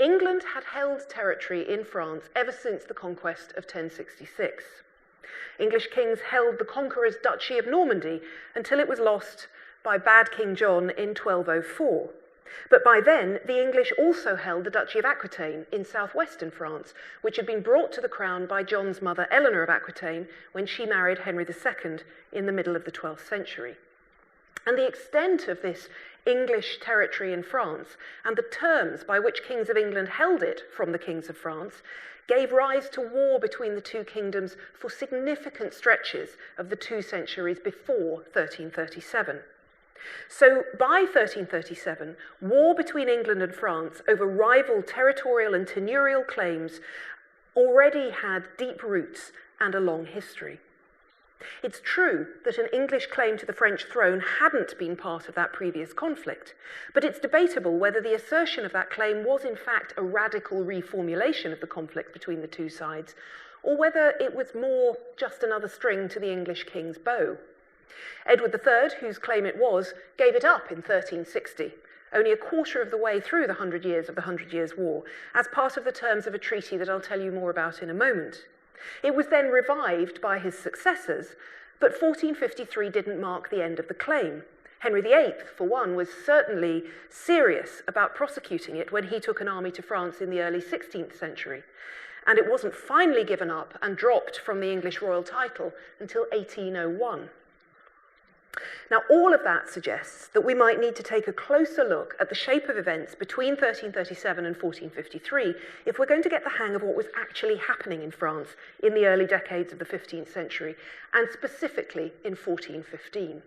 England had held territory in France ever since the conquest of 1066. English kings held the conqueror's Duchy of Normandy until it was lost by bad King John in 1204. But by then, the English also held the Duchy of Aquitaine in southwestern France, which had been brought to the crown by John's mother Eleanor of Aquitaine when she married Henry II in the middle of the 12th century. And the extent of this English territory in France and the terms by which kings of England held it from the kings of France gave rise to war between the two kingdoms for significant stretches of the 2 centuries before 1337. So by 1337, war between England and France over rival territorial and tenurial claims already had deep roots and a long history. It's true that an English claim to the French throne hadn't been part of that previous conflict, but it's debatable whether the assertion of that claim was in fact a radical reformulation of the conflict between the two sides, or whether it was more just another string to the English king's bow. Edward III, whose claim it was, gave it up in 1360, only a quarter of the way through the 100 years of the 100 Years' War, as part of the terms of a treaty that I'll tell you more about in a moment. It was then revived by his successors, but 1453 didn't mark the end of the claim. Henry VIII, for one, was certainly serious about prosecuting it when he took an army to France in the early 16th century, and it wasn't finally given up and dropped from the English royal title until 1801. Now, all of that suggests that we might need to take a closer look at the shape of events between 1337 and 1453 if we're going to get the hang of what was actually happening in France in the early decades of the 15th century, and specifically in 1415.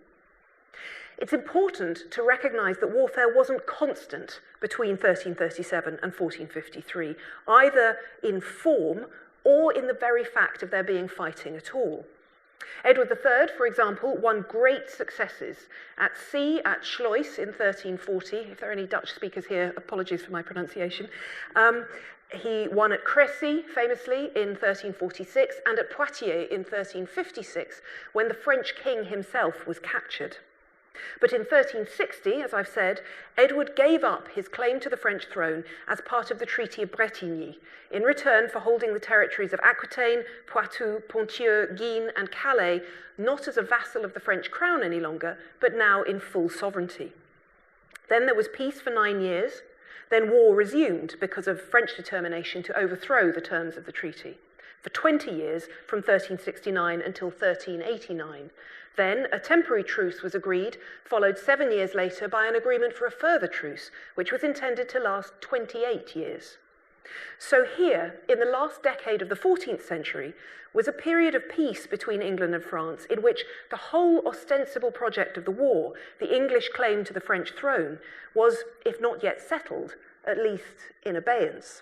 It's important to recognise that warfare wasn't constant between 1337 and 1453, either in form or in the very fact of there being fighting at all. Edward III, for example, won great successes at sea at Sluis in 1340. If there are any Dutch speakers here, apologies for my pronunciation. He won at Crécy, famously, in 1346, and at Poitiers in 1356, when the French king himself was captured. But in 1360, as I've said, Edward gave up his claim to the French throne as part of the Treaty of Bretigny, in return for holding the territories of Aquitaine, Poitou, Ponthieu, Guines, and Calais, not as a vassal of the French crown any longer, but now in full sovereignty. Then there was peace for 9 years, then war resumed because of French determination to overthrow the terms of the treaty. For 20 years, from 1369 until 1389. Then a temporary truce was agreed, followed 7 years later by an agreement for a further truce, which was intended to last 28 years. So here, in the last decade of the 14th century, was a period of peace between England and France in which the whole ostensible project of the war, the English claim to the French throne, was, if not yet settled, at least in abeyance.